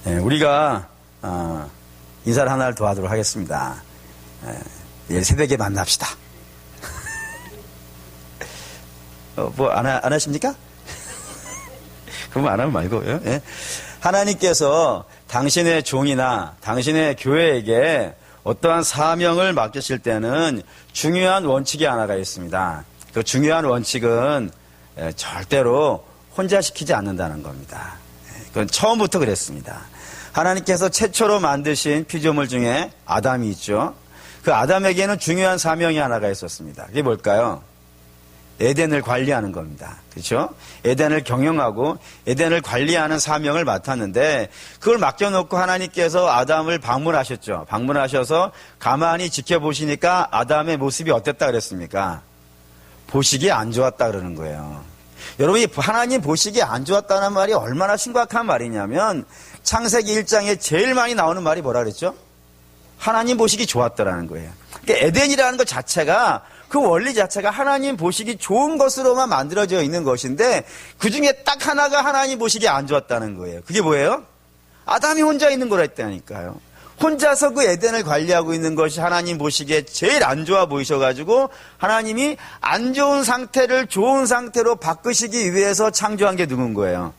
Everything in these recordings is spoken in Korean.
우리가 인사를 하나를 더 하도록 하겠습니다. 내일 새벽에 만납시다. 뭐 안 하십니까? 그럼 안 하면 말고요. 예? 하나님께서 당신의 종이나 당신의 교회에게 어떠한 사명을 맡기실 때는 중요한 원칙이 하나가 있습니다. 그 중요한 원칙은 절대로 혼자 시키지 않는다는 겁니다. 그건 처음부터 그랬습니다. 하나님께서 최초로 만드신 피조물 중에 아담이 있죠. 그 아담에게는 중요한 사명이 하나가 있었습니다. 그게 뭘까요? 에덴을 관리하는 겁니다. 그렇죠? 에덴을 경영하고 에덴을 관리하는 사명을 맡았는데 그걸 맡겨놓고 하나님께서 아담을 방문하셨죠. 방문하셔서 가만히 지켜보시니까 아담의 모습이 어땠다 그랬습니까? 보시기에 안 좋았다 그러는 거예요. 여러분이 하나님 보시기에 안 좋았다는 말이 얼마나 심각한 말이냐면 창세기 1장에 제일 많이 나오는 말이 뭐라 그랬죠? 하나님 보시기 좋았다라는 거예요. 그러니까 에덴이라는 것 자체가 그 원리 자체가 하나님 보시기 좋은 것으로만 만들어져 있는 것인데 그 중에 딱 하나가 하나님 보시기 안 좋았다는 거예요. 그게 뭐예요? 아담이 혼자 있는 거라 했다니까요. 혼자서 그 에덴을 관리하고 있는 것이 하나님 보시기에 제일 안 좋아 보이셔가지고 하나님이 안 좋은 상태를 좋은 상태로 바꾸시기 위해서 창조한 게 누군 거예요?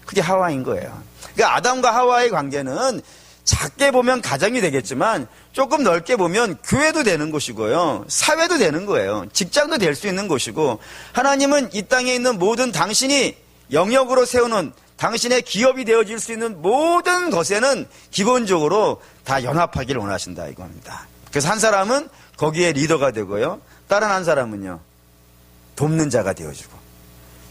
그게 하와인 거예요. 그러니까 아담과 하와의 관계는 작게 보면 가정이 되겠지만 조금 넓게 보면 교회도 되는 것이고요. 사회도 되는 거예요. 직장도 될 수 있는 것이고 하나님은 이 땅에 있는 모든 당신이 영역으로 세우는 당신의 기업이 되어질 수 있는 모든 것에는 기본적으로 다 연합하기를 원하신다 이겁니다. 그래서 한 사람은 거기에 리더가 되고요. 다른 한 사람은요. 돕는 자가 되어주고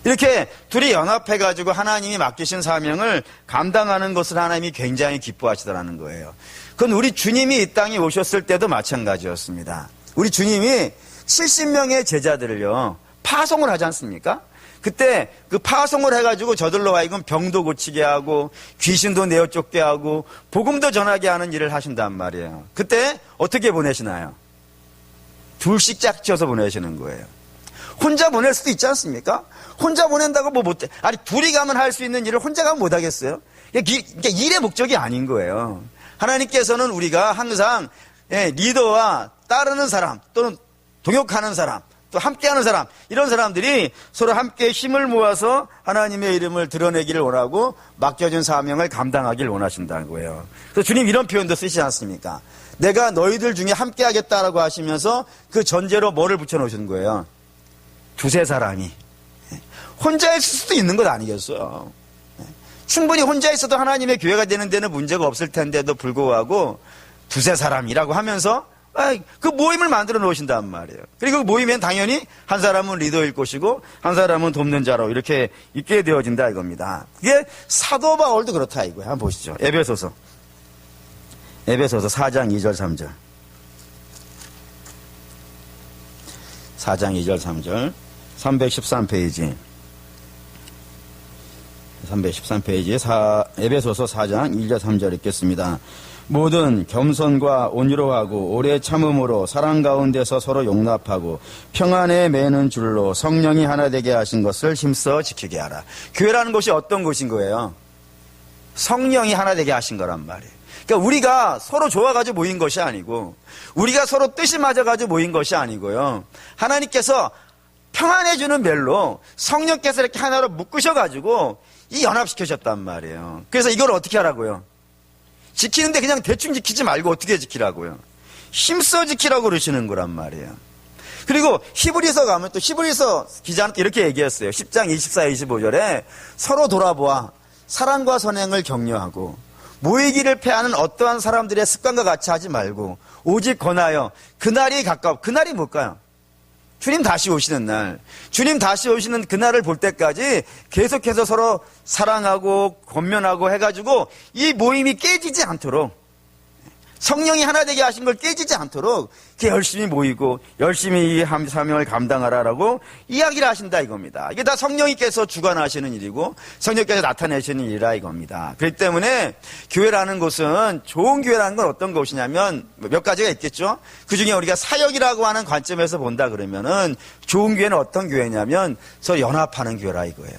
이렇게 둘이 연합해가지고 하나님이 맡기신 사명을 감당하는 것을 하나님이 굉장히 기뻐하시더라는 거예요. 그건 우리 주님이 이 땅에 오셨을 때도 마찬가지였습니다. 우리 주님이 70명의 제자들을요, 파송을 하지 않습니까? 그때 그 파송을 해가지고 저들로 하여금 병도 고치게 하고 귀신도 내어 쫓게 하고 복음도 전하게 하는 일을 하신단 말이에요. 그때 어떻게 보내시나요? 둘씩 짝지어서 보내시는 거예요. 혼자 보낼 수도 있지 않습니까? 혼자 보낸다고 뭐 못해. 아니, 둘이 가면 할 수 있는 일을 혼자 가면 못 하겠어요? 그러니까 일의 목적이 아닌 거예요. 하나님께서는 우리가 항상 리더와 따르는 사람 또는 동역하는 사람 또 함께하는 사람 이런 사람들이 서로 함께 힘을 모아서 하나님의 이름을 드러내기를 원하고 맡겨진 사명을 감당하기를 원하신다는 거예요. 그래서 주님 이런 표현도 쓰시지 않습니까? 내가 너희들 중에 함께하겠다라고 하시면서 그 전제로 뭐를 붙여놓으신 거예요? 두세 사람이 혼자 있을 수도 있는 것 아니겠어요? 충분히 혼자 있어도 하나님의 교회가 되는 데는 문제가 없을 텐데도 불구하고 두세 사람이라고 하면서 그 모임을 만들어 놓으신단 말이에요. 그리고 그 모임엔 당연히 한 사람은 리더일 것이고 한 사람은 돕는 자로 이렇게 있게 되어진다 이겁니다. 이게 사도 바울도 그렇다 이거예요. 한번 보시죠. 에베소서 4장 2절 3절 4장 2절 3절 313페이지 에베소서 4장 1절 3절 읽겠습니다. 모든 겸손과 온유로하고 오래 참음으로 사랑 가운데서 서로 용납하고 평안에 매는 줄로 성령이 하나 되게 하신 것을 힘써 지키게 하라. 교회라는 것이 어떤 곳인 거예요? 성령이 하나 되게 하신 거란 말이에요. 그러니까 우리가 서로 좋아가지고 모인 것이 아니고 우리가 서로 뜻이 맞아가지고 모인 것이 아니고요. 하나님께서 평안해주는 멜로 성령께서 이렇게 하나로 묶으셔가지고 이 연합시키셨단 말이에요. 그래서 이걸 어떻게 하라고요? 지키는데 그냥 대충 지키지 말고 어떻게 지키라고요? 힘써 지키라고 그러시는 거란 말이에요. 그리고 히브리서 가면 또 히브리서 기자는 또 이렇게 얘기했어요. 10장 24, 25절에 서로 돌아보아 사랑과 선행을 격려하고 모이기를 패하는 어떠한 사람들의 습관과 같이 하지 말고 오직 권하여 그날이 가까워. 그날이 뭘까요? 주님 다시 오시는 날, 주님 다시 오시는 그날을 볼 때까지 계속해서 서로 사랑하고 권면하고 해가지고 이 모임이 깨지지 않도록 성령이 하나 되게 하신 걸 깨지지 않도록 이렇게 열심히 모이고 열심히 이 사명을 감당하라라고 이야기를 하신다 이겁니다. 이게 다 성령님께서 주관하시는 일이고 성령께서 나타내시는 일이라 이겁니다. 그렇기 때문에 교회라는 곳은 좋은 교회라는 건 어떤 것이냐면 몇 가지가 있겠죠. 그중에 우리가 사역이라고 하는 관점에서 본다 그러면은 좋은 교회는 어떤 교회냐면 서로 연합하는 교회라 이거예요.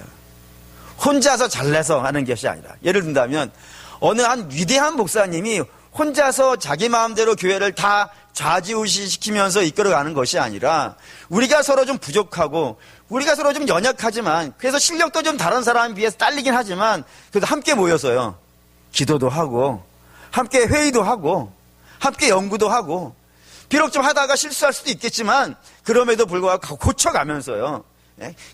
혼자서 잘내서 하는 것이 아니라 예를 든다면 어느 한 위대한 목사님이 혼자서 자기 마음대로 교회를 다 좌지우지시키면서 이끌어가는 것이 아니라 우리가 서로 좀 부족하고 우리가 서로 좀 연약하지만 그래서 실력도 좀 다른 사람에 비해서 딸리긴 하지만 그래도 함께 모여서요. 기도도 하고 함께 회의도 하고 함께 연구도 하고 비록 좀 하다가 실수할 수도 있겠지만 그럼에도 불구하고 고쳐가면서요.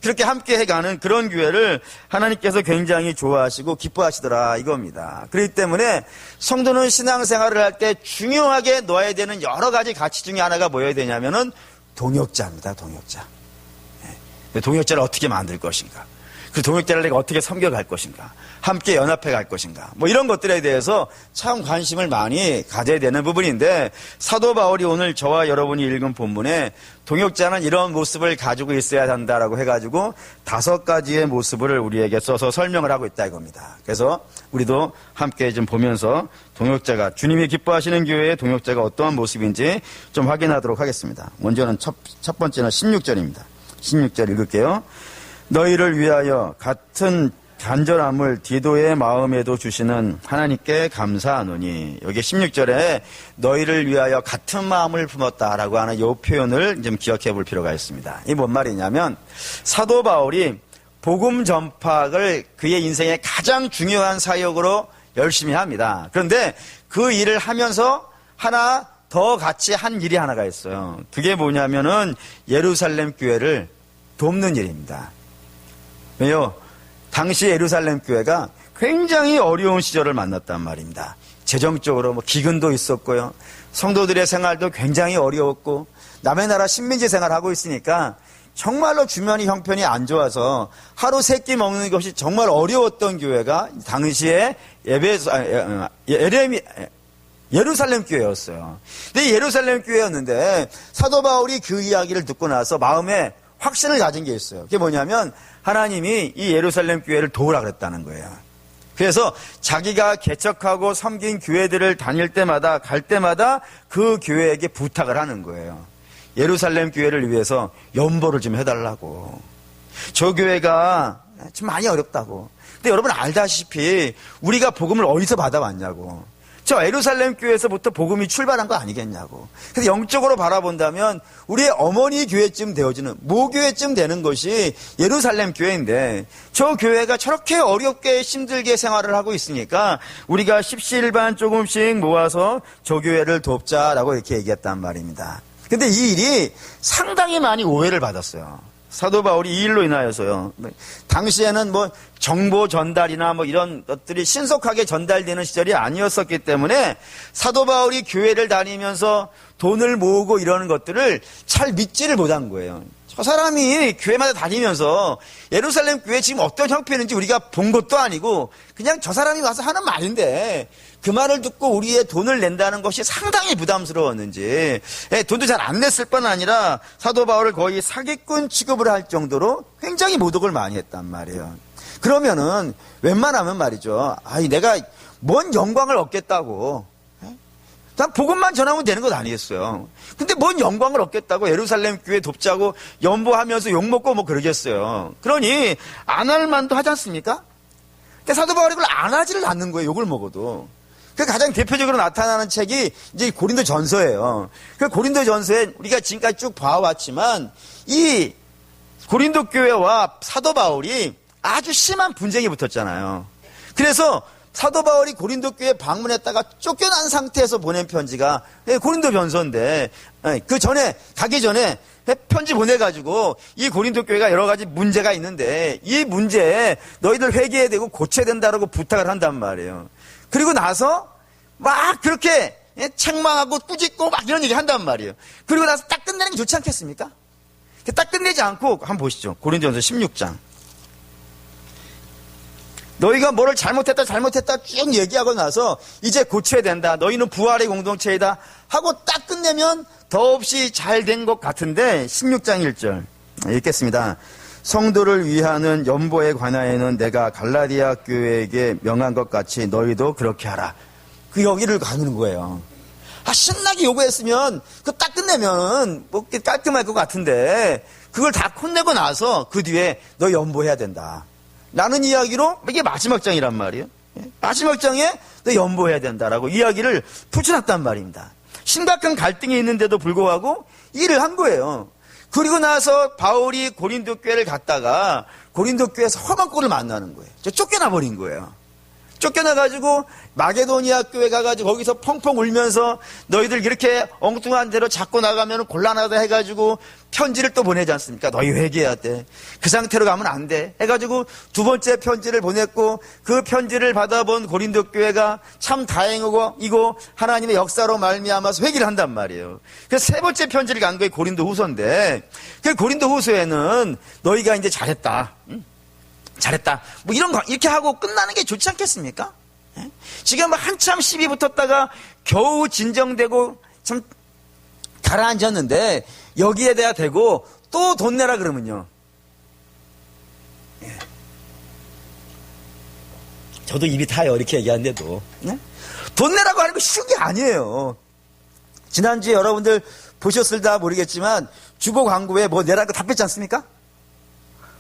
그렇게 함께 해가는 그런 교회를 하나님께서 굉장히 좋아하시고 기뻐하시더라 이겁니다. 그렇기 때문에 성도는 신앙생활을 할 때 중요하게 놓아야 되는 여러 가지 가치 중에 하나가 뭐여야 되냐면은 동역자입니다. 동역자. 동역자를 어떻게 만들 것인가, 그 동역자를 내가 어떻게 섬겨갈 것인가, 함께 연합해 갈 것인가, 뭐 이런 것들에 대해서 참 관심을 많이 가져야 되는 부분인데 사도 바울이 오늘 저와 여러분이 읽은 본문에 동역자는 이런 모습을 가지고 있어야 한다라고 해가지고 5가지의 모습을 우리에게 써서 설명을 하고 있다 이겁니다. 그래서 우리도 함께 좀 보면서 동역자가, 주님이 기뻐하시는 교회의 동역자가 어떠한 모습인지 좀 확인하도록 하겠습니다. 먼저는 첫 번째는 16절입니다. 16절 읽을게요. 너희를 위하여 같은 간절함을 디도의 마음에도 주시는 하나님께 감사하노니, 여기 16절에 너희를 위하여 같은 마음을 품었다라고 하는 이 표현을 좀 기억해 볼 필요가 있습니다. 이게 뭔 말이냐면 사도 바울이 복음 전파를 그의 인생의 가장 중요한 사역으로 열심히 합니다. 그런데 그 일을 하면서 하나 더 같이 한 일이 하나가 있어요. 그게 뭐냐면은 예루살렘 교회를 돕는 일입니다. 왜요? 당시 예루살렘 교회가 굉장히 어려운 시절을 만났단 말입니다. 재정적으로 기근도 있었고요. 성도들의 생활도 굉장히 어려웠고 남의 나라 식민지 생활하고 있으니까 정말로 주변이 형편이 안 좋아서 하루 3끼 먹는 것이 정말 어려웠던 교회가 당시에 예루살렘 교회였어요. 근데 예루살렘 교회였는데 사도 바울이 그 이야기를 듣고 나서 마음에 확신을 가진 게 있어요. 그게 뭐냐면 하나님이 이 예루살렘 교회를 도우라 그랬다는 거예요. 그래서 자기가 개척하고 섬긴 교회들을 다닐 때마다 갈 때마다 그 교회에게 부탁을 하는 거예요. 예루살렘 교회를 위해서 연보를 좀 해달라고. 저 교회가 좀 많이 어렵다고. 근데 여러분 알다시피 우리가 복음을 어디서 받아왔냐고. 저 예루살렘 교회에서부터 복음이 출발한 거 아니겠냐고. 그래서 영적으로 바라본다면 우리의 어머니 교회쯤 되어지는, 모교회쯤 되는 것이 예루살렘 교회인데 저 교회가 저렇게 어렵게 힘들게 생활을 하고 있으니까 우리가 십시일반 조금씩 모아서 저 교회를 돕자라고 이렇게 얘기했단 말입니다. 근데 이 일이 상당히 많이 오해를 받았어요. 사도 바울이 이 일로 인하여서요. 당시에는 정보 전달이나 이런 것들이 신속하게 전달되는 시절이 아니었었기 때문에 사도 바울이 교회를 다니면서 돈을 모으고 이러는 것들을 잘 믿지를 못한 거예요. 저 사람이 교회마다 다니면서 예루살렘 교회 지금 어떤 형편인지 우리가 본 것도 아니고 그냥 저 사람이 와서 하는 말인데 그 말을 듣고 우리의 돈을 낸다는 것이 상당히 부담스러웠는지 돈도 잘 안 냈을 뿐 아니라 사도 바울을 거의 사기꾼 취급을 할 정도로 굉장히 모독을 많이 했단 말이에요. 그러면은 웬만하면 말이죠. 내가 뭔 영광을 얻겠다고. 난 복음만 전하면 되는 것 아니겠어요. 근데 뭔 영광을 얻겠다고 예루살렘 교회 돕자고 연보하면서 욕먹고 그러겠어요. 그러니 안 할 만도 하지 않습니까? 근데 사도 바울이 그걸 안 하지를 않는 거예요. 욕을 먹어도. 그 가장 대표적으로 나타나는 책이 이제 고린도 전서예요. 그 고린도 전서에 우리가 지금까지 쭉 봐왔지만 이 고린도 교회와 사도 바울이 아주 심한 분쟁이 붙었잖아요. 그래서 사도 바울이 고린도 교회 방문했다가 쫓겨난 상태에서 보낸 편지가 고린도 전서인데 그 전에 가기 전에 편지 보내가지고 이 고린도 교회가 여러 가지 문제가 있는데 이 문제에 너희들 회개해야 되고 고쳐야 된다라고 부탁을 한단 말이에요. 그리고 나서 막 그렇게 책망하고 꾸짖고 막 이런 얘기 한단 말이에요. 그리고 나서 딱 끝내는 게 좋지 않겠습니까? 딱 끝내지 않고 한번 보시죠. 고린도전서 16장. 너희가 뭐를 잘못했다 쭉 얘기하고 나서 이제 고쳐야 된다. 너희는 부활의 공동체이다 하고 딱 끝내면 더없이 잘 된 것 같은데 16장 1절 읽겠습니다. 성도를 위하는 연보에 관하여는 내가 갈라디아 교회에게 명한 것 같이 너희도 그렇게 하라. 그 여기를 가는 거예요. 신나게 요구했으면 그 딱 끝내면 깔끔할 것 같은데 그걸 다 혼내고 나서 그 뒤에 너 연보해야 된다. 라는 이야기로 이게 마지막 장이란 말이에요. 마지막 장에 너 연보해야 된다라고 이야기를 붙여놨단 말입니다. 심각한 갈등이 있는데도 불구하고 일을 한 거예요. 그리고 나서 바울이 고린도 교회를 갔다가 고린도 교회에서 험한 꼴을 만나는 거예요. 쫓겨나 버린 거예요. 쫓겨나가지고 마게도니아 교회 가가지고 거기서 펑펑 울면서 너희들 이렇게 엉뚱한 대로 자꾸 나가면 곤란하다 해가지고 편지를 또 보내지 않습니까? 너희 회개해야 돼. 그 상태로 가면 안 돼. 해가지고 두 번째 편지를 보냈고 그 편지를 받아본 고린도 교회가 참 다행이고 이거 하나님의 역사로 말미암아서 회개를 한단 말이에요. 그래서 세 번째 편지를 간 거에 고린도 후서인데 그 고린도 후서에는 너희가 이제 잘했다. 잘했다. 뭐 이런 거 이렇게 하고 끝나는 게 좋지 않겠습니까? 예? 지금 한참 시비 붙었다가 겨우 진정되고 참 가라앉았는데 여기에 대야 되고 또 돈 내라 그러면요. 예. 저도 입이 타요. 이렇게 얘기하는데도. 예? 돈 내라고 하는 거 쉬운 게 아니에요. 지난주에 여러분들 보셨을까 모르겠지만 주보 광고에 뭐 내라고 답했지 않습니까?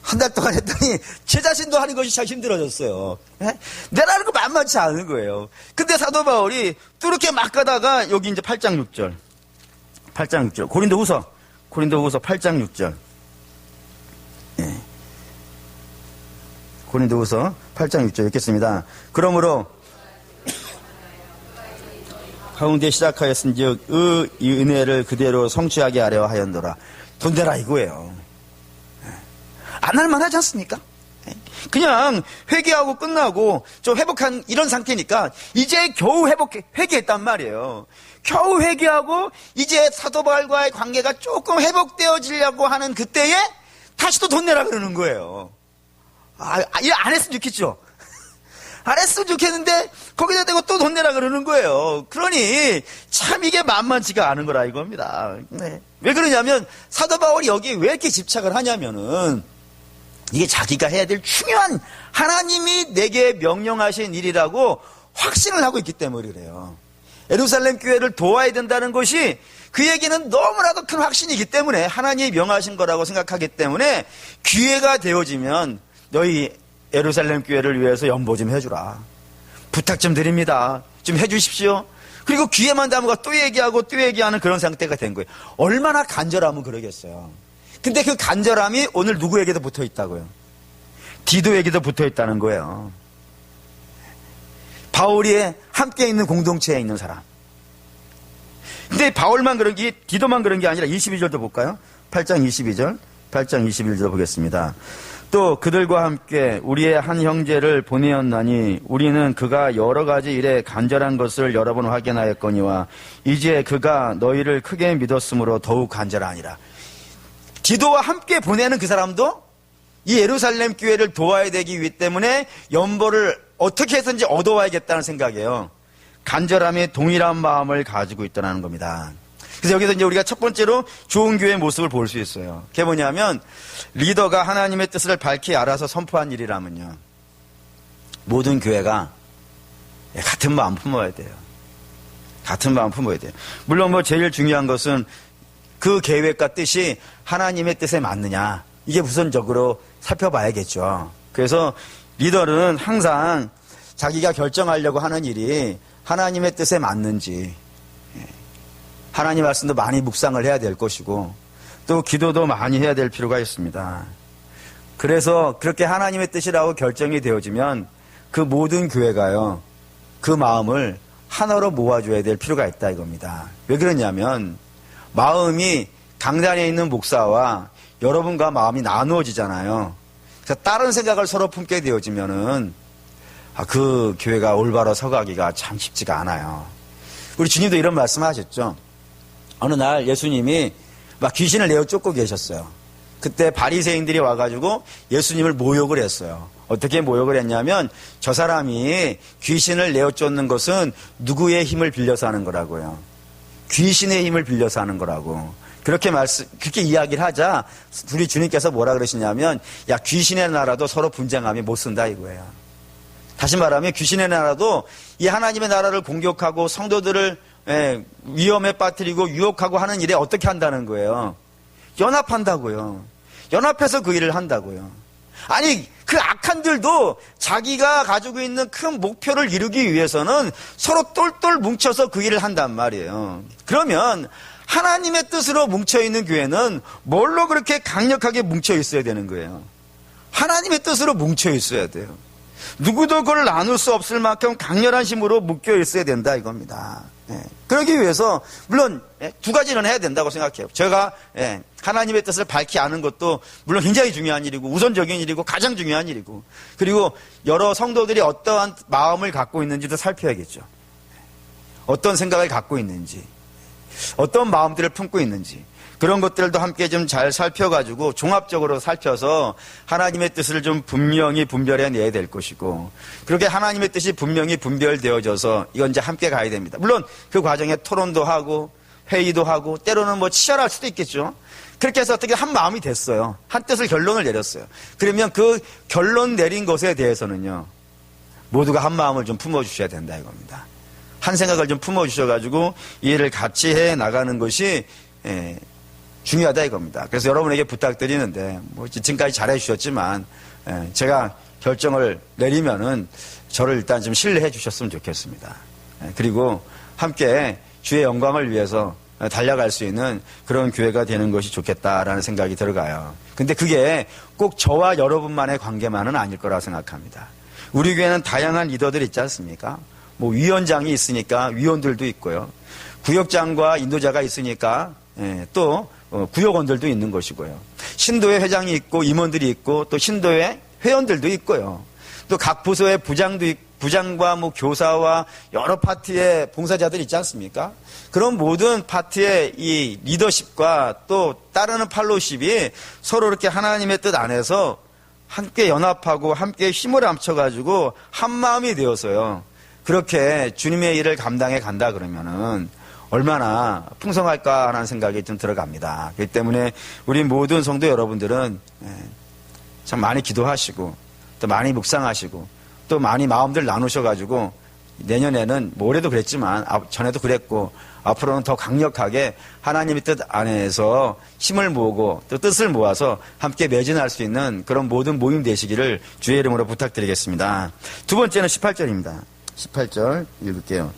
한 달 동안 했더니 제 자신도 하는 것이 참 힘들어졌어요. 네? 내라는 거 만만치 않은 거예요. 근데 사도 바울이 뚜렇게 막 가다가 여기 이제 8장 6절. 8장 6절. 고린도 후서 8장 6절. 네. 고린도 후서 8장 6절 읽겠습니다. 그러므로 가운데 시작하였은즉 이 은혜를 그대로 성취하게 하려 하였노라. 돈 내라 이거예요. 안 할만 하지 않습니까? 그냥 회개하고 끝나고 좀 회복한 이런 상태니까 이제 겨우 회개했단 말이에요. 겨우 회개하고 이제 사도 바울과의 관계가 조금 회복되어지려고 하는 그때에 다시 또 돈 내라 그러는 거예요. 일 안 했으면 좋겠죠. 안 했으면 좋겠는데 거기다 대고 또 돈 내라 그러는 거예요. 그러니 참 이게 만만치가 않은 거라 이겁니다. 네. 왜 그러냐면 사도 바울이 여기 왜 이렇게 집착을 하냐면은 이게 자기가 해야 될 중요한 하나님이 내게 명령하신 일이라고 확신을 하고 있기 때문에 그래요. 예루살렘 교회를 도와야 된다는 것이 그에게는 너무나도 큰 확신이기 때문에 하나님이 명하신 거라고 생각하기 때문에 기회가 되어지면 너희 예루살렘 교회를 위해서 연보 좀 해주라. 부탁 좀 드립니다. 좀 해주십시오. 그리고 기회만 되면 또 얘기하는 그런 상태가 된 거예요. 얼마나 간절하면 그러겠어요. 근데 그 간절함이 오늘 누구에게도 붙어 있다고요? 디도에게도 붙어 있다는 거예요. 바울이 함께 있는 공동체에 있는 사람. 근데 바울만 그런 게, 디도만 그런 게 아니라 22절도 볼까요? 8장 22절 보겠습니다. 또 그들과 함께 우리의 한 형제를 보내었나니 우리는 그가 여러 가지 일에 간절한 것을 여러 번 확인하였거니와 이제 그가 너희를 크게 믿었으므로 더욱 간절하니라. 디도와 함께 보내는 그 사람도 이 예루살렘 교회를 도와야 되기 위해 때문에 연보를 어떻게 해서든지 얻어와야겠다는 생각이에요. 간절함에 동일한 마음을 가지고 있다는 겁니다. 그래서 여기서 이제 우리가 첫 번째로 좋은 교회의 모습을 볼 수 있어요. 그게 뭐냐면 리더가 하나님의 뜻을 밝히 알아서 선포한 일이라면요. 모든 교회가 같은 마음 품어야 돼요. 같은 마음 품어야 돼요. 물론 뭐 제일 중요한 것은 그 계획과 뜻이 하나님의 뜻에 맞느냐. 이게 우선적으로 살펴봐야겠죠. 그래서 리더는 항상 자기가 결정하려고 하는 일이 하나님의 뜻에 맞는지 하나님 말씀도 많이 묵상을 해야 될 것이고 또 기도도 많이 해야 될 필요가 있습니다. 그래서 그렇게 하나님의 뜻이라고 결정이 되어지면 그 모든 교회가요. 그 마음을 하나로 모아줘야 될 필요가 있다 이겁니다. 왜 그러냐면 마음이 강단에 있는 목사와 여러분과 마음이 나누어지잖아요. 그래서 다른 생각을 서로 품게 되어지면은 그 교회가 올바로 서가기가 참 쉽지가 않아요. 우리 주님도 이런 말씀 하셨죠. 어느 날 예수님이 막 귀신을 내어 쫓고 계셨어요. 그때 바리새인들이 와가지고 예수님을 모욕을 했어요. 어떻게 모욕을 했냐면 저 사람이 귀신을 내어 쫓는 것은 누구의 힘을 빌려서 하는 거라고요. 귀신의 힘을 빌려서 하는 거라고. 그렇게 이야기를 하자 우리 주님께서 뭐라 그러시냐면 야 귀신의 나라도 서로 분쟁하면 못 쓴다 이거예요. 다시 말하면 귀신의 나라도 이 하나님의 나라를 공격하고 성도들을 위험에 빠뜨리고 유혹하고 하는 일에 어떻게 한다는 거예요? 연합한다고요. 연합해서 그 일을 한다고요. 아니, 그 악한들도 자기가 가지고 있는 큰 목표를 이루기 위해서는 서로 똘똘 뭉쳐서 그 일을 한단 말이에요. 그러면 하나님의 뜻으로 뭉쳐있는 교회는 뭘로 그렇게 강력하게 뭉쳐 있어야 되는 거예요? 하나님의 뜻으로 뭉쳐 있어야 돼요. 누구도 그걸 나눌 수 없을 만큼 강렬한 힘으로 묶여 있어야 된다 이겁니다. 그러기 위해서 물론 두 가지는 해야 된다고 생각해요. 제가 하나님의 뜻을 밝히 아는 것도 물론 굉장히 중요한 일이고 우선적인 일이고 가장 중요한 일이고, 그리고 여러 성도들이 어떠한 마음을 갖고 있는지도 살펴야겠죠. 어떤 생각을 갖고 있는지, 어떤 마음들을 품고 있는지, 그런 것들도 함께 좀 잘 살펴가지고 종합적으로 살펴서 하나님의 뜻을 좀 분명히 분별해내야 될 것이고, 그렇게 하나님의 뜻이 분명히 분별되어져서 이건 이제 함께 가야 됩니다. 물론 그 과정에 토론도 하고 회의도 하고 때로는 뭐 치열할 수도 있겠죠. 그렇게 해서 어떻게 한 마음이 됐어요. 한 뜻을 결론을 내렸어요. 그러면 그 결론 내린 것에 대해서는요, 모두가 한 마음을 좀 품어주셔야 된다 이겁니다. 한 생각을 좀 품어주셔가지고 이 일을 같이 해 나가는 것이 중요하다 이겁니다. 그래서 여러분에게 부탁드리는데, 뭐 지금까지 잘해 주셨지만 제가 결정을 내리면은 저를 일단 좀 신뢰해 주셨으면 좋겠습니다. 그리고 함께 주의 영광을 위해서 달려갈 수 있는 그런 교회가 되는 것이 좋겠다라는 생각이 들어가요. 근데 그게 꼭 저와 여러분만의 관계만은 아닐 거라 생각합니다. 우리 교회는 다양한 리더들이 있지 않습니까? 뭐 위원장이 있으니까 위원들도 있고요. 구역장과 인도자가 있으니까 또 구역원들도 있는 것이고요. 신도회 회장이 있고 임원들이 있고 또 신도회 회원들도 있고요. 또 각 부서의 부장과 뭐 교사와 여러 파티의 봉사자들이 있지 않습니까? 그런 모든 파티의 이 리더십과 또 따르는 팔로우십이 서로 이렇게 하나님의 뜻 안에서 함께 연합하고 함께 힘을 합쳐가지고 한 마음이 되어서요, 그렇게 주님의 일을 감당해 간다 그러면은 얼마나 풍성할까 하는 생각이 좀 들어갑니다. 그렇기 때문에 우리 모든 성도 여러분들은 참 많이 기도하시고 또 많이 묵상하시고 또 많이 마음들 나누셔가지고 내년에는 뭐 올해도 그랬지만 전에도 그랬고 앞으로는 더 강력하게 하나님의 뜻 안에서 힘을 모으고 또 뜻을 모아서 함께 매진할 수 있는 그런 모든 모임 되시기를 주의 이름으로 부탁드리겠습니다. 두 번째는 18절입니다. 18절 읽을게요.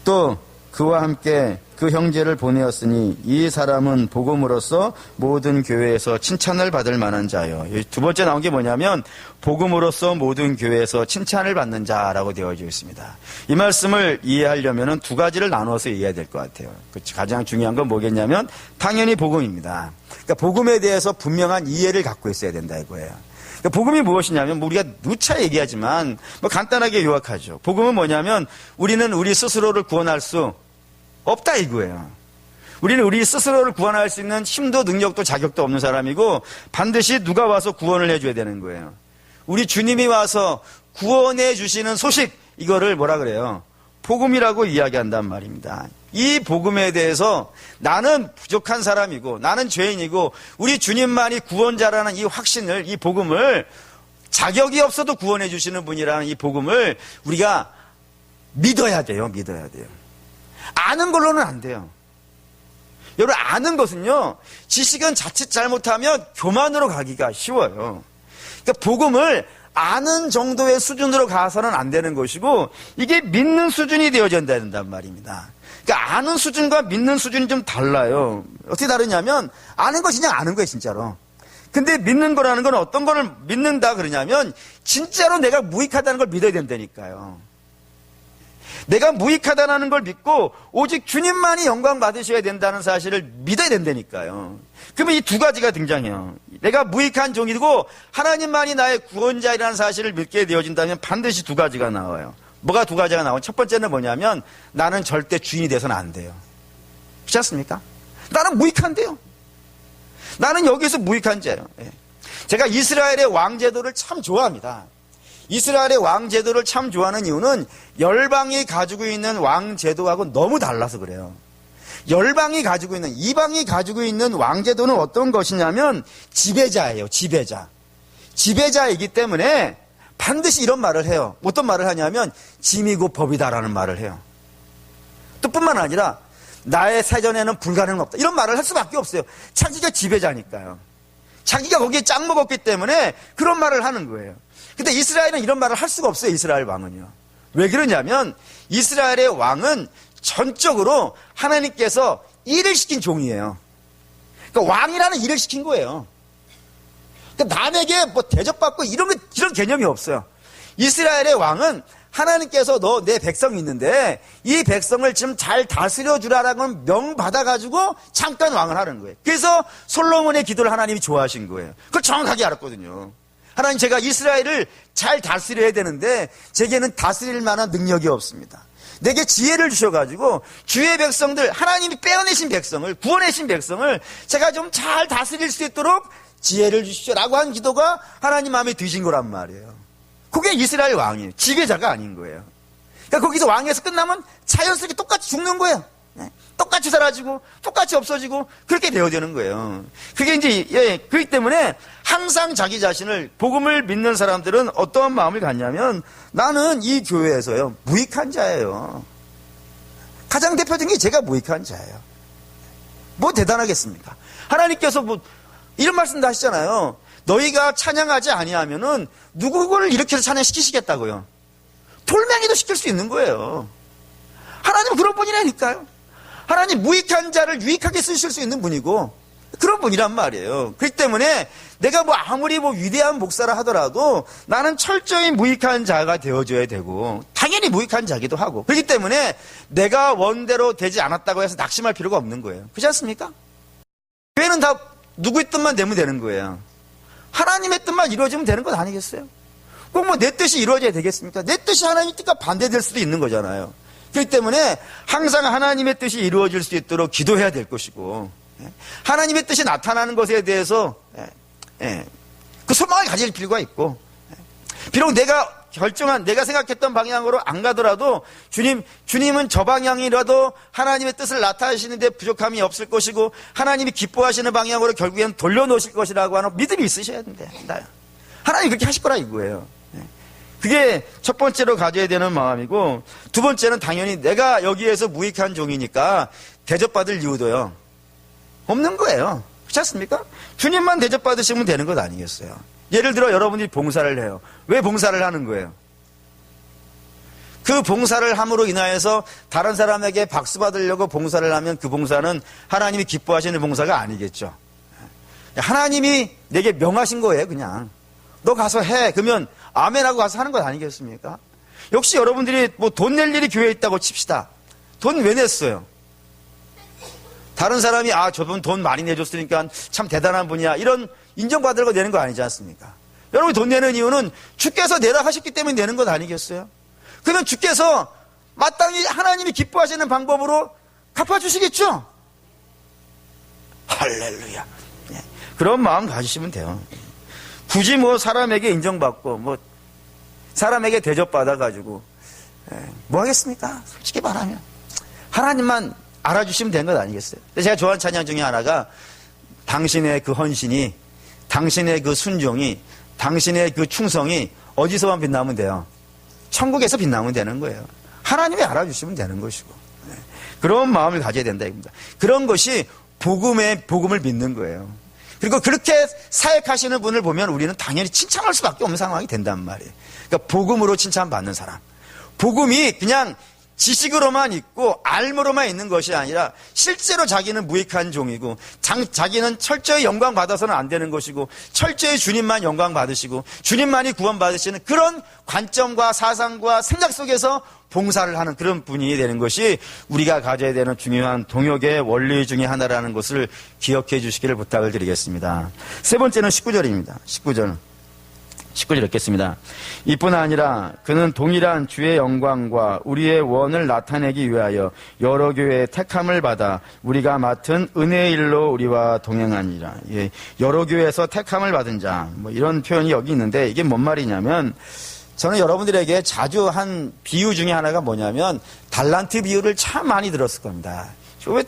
또 그와 함께 그 형제를 보내었으니 이 사람은 복음으로써 모든 교회에서 칭찬을 받을 만한 자요. 두 번째 나온 게 뭐냐면 복음으로써 모든 교회에서 칭찬을 받는 자라고 되어져 있습니다. 이 말씀을 이해하려면 두 가지를 나누어서 이해해야 될 것 같아요. 가장 중요한 건 뭐겠냐면 당연히 복음입니다. 그러니까 복음에 대해서 분명한 이해를 갖고 있어야 된다 이거예요. 그러니까 복음이 무엇이냐면 우리가 누차 얘기하지만 뭐 간단하게 요약하죠. 복음은 뭐냐면 우리는 우리 스스로를 구원할 수 없다 이거예요. 우리는 우리 스스로를 구원할 수 있는 힘도 능력도 자격도 없는 사람이고 반드시 누가 와서 구원을 해줘야 되는 거예요. 우리 주님이 와서 구원해 주시는 소식, 이거를 뭐라 그래요? 복음이라고 이야기한단 말입니다. 이 복음에 대해서 나는 부족한 사람이고 나는 죄인이고 우리 주님만이 구원자라는 이 확신을, 이 복음을, 자격이 없어도 구원해 주시는 분이라는 이 복음을 우리가 믿어야 돼요. 믿어야 돼요. 아는 걸로는 안 돼요. 여러분, 아는 것은요, 지식은 자칫 잘못하면 교만으로 가기가 쉬워요. 그러니까 복음을 아는 정도의 수준으로 가서는 안 되는 것이고 이게 믿는 수준이 되어져야 된단 말입니다. 그러니까 아는 수준과 믿는 수준이 좀 달라요. 어떻게 다르냐면 아는 것이 그냥 아는 거예요, 진짜로. 근데 믿는 거라는 건 어떤 거를 믿는다 그러냐면 진짜로 내가 무익하다는 걸 믿어야 된다니까요. 내가 무익하다는 걸 믿고 오직 주님만이 영광 받으셔야 된다는 사실을 믿어야 된다니까요. 그러면 이 두 가지가 등장해요. 내가 무익한 종이고 하나님만이 나의 구원자이라는 사실을 믿게 되어진다면 반드시 두 가지가 나와요. 뭐가 두 가지가 나와요? 첫 번째는 뭐냐면 나는 절대 주인이 돼서는 안 돼요. 그렇지 않습니까? 나는 무익한데요. 나는 여기서 무익한 자예요. 제가 이스라엘의 왕제도를 참 좋아합니다. 이스라엘의 왕제도를 참 좋아하는 이유는 열방이 가지고 있는 왕제도하고 너무 달라서 그래요. 열방이 가지고 있는, 이방이 가지고 있는 왕제도는 어떤 것이냐면 지배자예요. 지배자. 지배자이기 때문에 반드시 이런 말을 해요. 어떤 말을 하냐면 짐이고 법이다라는 말을 해요. 또 뿐만 아니라 나의 세전에는 불가능은 없다. 이런 말을 할 수밖에 없어요. 자기가 지배자니까요. 자기가 거기에 짱 먹었기 때문에 그런 말을 하는 거예요. 근데 이스라엘은 이런 말을 할 수가 없어요. 이스라엘 왕은요. 왜 그러냐면 이스라엘의 왕은 전적으로 하나님께서 일을 시킨 종이에요. 그러니까 왕이라는 일을 시킨 거예요. 그러니까 남에게 뭐 대접받고 이런 개념이 없어요. 이스라엘의 왕은 하나님께서 너 내 백성이 있는데 이 백성을 지금 잘 다스려 주라라는 명 받아가지고 잠깐 왕을 하는 거예요. 그래서 솔로몬의 기도를 하나님이 좋아하신 거예요. 그걸 정확하게 알았거든요. 하나님, 제가 이스라엘을 잘 다스려야 되는데 제게는 다스릴 만한 능력이 없습니다. 내게 지혜를 주셔가지고 주의 백성들, 하나님이 빼어내신 백성을, 구원하신 백성을 제가 좀 잘 다스릴 수 있도록 지혜를 주시오라고 한 기도가 하나님 마음에 드신 거란 말이에요. 그게 이스라엘 왕이에요. 지배자가 아닌 거예요. 그러니까 거기서 왕에서 끝나면 자연스럽게 똑같이 죽는 거예요. 똑같이 사라지고 똑같이 없어지고 그렇게 되어지는 거예요. 그게 이제 그렇기 때문에 항상 자기 자신을, 복음을 믿는 사람들은 어떠한 마음을 갖냐면 나는 이 교회에서요 무익한 자예요. 가장 대표적인 게 제가 무익한 자예요. 뭐 대단하겠습니까? 하나님께서 뭐 이런 말씀도 하시잖아요. 너희가 찬양하지 아니하면은 누구를 일으켜서 찬양시키시겠다고요. 돌멩이도 시킬 수 있는 거예요. 하나님은 그런 분이라니까요. 하나님 무익한 자를 유익하게 쓰실 수 있는 분이고 그런 분이란 말이에요. 그렇기 때문에 내가 뭐 아무리 뭐 위대한 목사라 하더라도 나는 철저히 무익한 자가 되어줘야 되고 당연히 무익한 자기도 하고, 그렇기 때문에 내가 원대로 되지 않았다고 해서 낙심할 필요가 없는 거예요. 그렇지 않습니까? 교회는 다 누구의 뜻만 되면 되는 거예요. 하나님의 뜻만 이루어지면 되는 것 아니겠어요? 꼭 뭐 내 뜻이 이루어져야 되겠습니까? 내 뜻이 하나님의 뜻과 반대될 수도 있는 거잖아요. 그렇기 때문에 항상 하나님의 뜻이 이루어질 수 있도록 기도해야 될 것이고, 하나님의 뜻이 나타나는 것에 대해서 그 소망을 가질 필요가 있고, 비록 내가 결정한, 내가 생각했던 방향으로 안 가더라도 주님은 저 방향이라도 하나님의 뜻을 나타내시는데 부족함이 없을 것이고 하나님이 기뻐하시는 방향으로 결국에는 돌려놓으실 것이라고 하는 믿음이 있으셔야 된다. 하나님이 그렇게 하실 거라 이거예요. 그게 첫 번째로 가져야 되는 마음이고, 두 번째는 당연히 내가 여기에서 무익한 종이니까 대접받을 이유도요 없는 거예요. 그렇지 않습니까? 주님만 대접받으시면 되는 것 아니겠어요? 예를 들어 여러분이 봉사를 해요. 왜 봉사를 하는 거예요? 그 봉사를 함으로 인하여서 다른 사람에게 박수 받으려고 봉사를 하면 그 봉사는 하나님이 기뻐하시는 봉사가 아니겠죠. 하나님이 내게 명하신 거예요. 그냥 너 가서 해. 그러면 아멘하고 가서 하는 것 아니겠습니까? 역시 여러분들이 뭐 돈 낼 일이 교회에 있다고 칩시다. 돈 왜 냈어요? 다른 사람이 저분 돈 많이 내줬으니까 참 대단한 분이야, 이런 인정받으려고 내는 거 아니지 않습니까? 여러분이 돈 내는 이유는 주께서 내라 하셨기 때문에 내는 것 아니겠어요? 그러면 주께서 마땅히 하나님이 기뻐하시는 방법으로 갚아주시겠죠? 할렐루야. 그런 마음 가지시면 돼요. 굳이 뭐 사람에게 인정받고 뭐 사람에게 대접받아가지고 뭐 하겠습니까? 솔직히 말하면 하나님만 알아주시면 되는 것 아니겠어요? 제가 좋아하는 찬양 중에 하나가 당신의 그 헌신이, 당신의 그 순종이, 당신의 그 충성이 어디서만 빛나면 돼요? 천국에서 빛나면 되는 거예요. 하나님이 알아주시면 되는 것이고, 그런 마음을 가져야 된다 입니다. 그런 것이 복음을 믿는 거예요. 그리고 그렇게 사역하시는 분을 보면 우리는 당연히 칭찬할 수밖에 없는 상황이 된단 말이에요. 그러니까 복음으로 칭찬받는 사람, 복음이 그냥 지식으로만 있고 알므로만 있는 것이 아니라 실제로 자기는 무익한 종이고 자기는 철저히 영광 받아서는 안 되는 것이고 철저히 주님만 영광 받으시고 주님만이 구원 받으시는 그런 관점과 사상과 생각 속에서 봉사를 하는 그런 분이 되는 것이 우리가 가져야 되는 중요한 동역의 원리 중에 하나라는 것을 기억해 주시기를 부탁을 드리겠습니다. 세 번째는 19절입니다. 19절 읽겠습니다. 이뿐 아니라 그는 동일한 주의 영광과 우리의 원을 나타내기 위하여 여러 교회의 택함을 받아 우리가 맡은 은혜의 일로 우리와 동행하니라. 예, 여러 교회에서 택함을 받은 자, 뭐 이런 표현이 여기 있는데 이게 뭔 말이냐면, 저는 여러분들에게 자주 한 비유 중에 하나가 뭐냐면 달란트 비유를 참 많이 들었을 겁니다.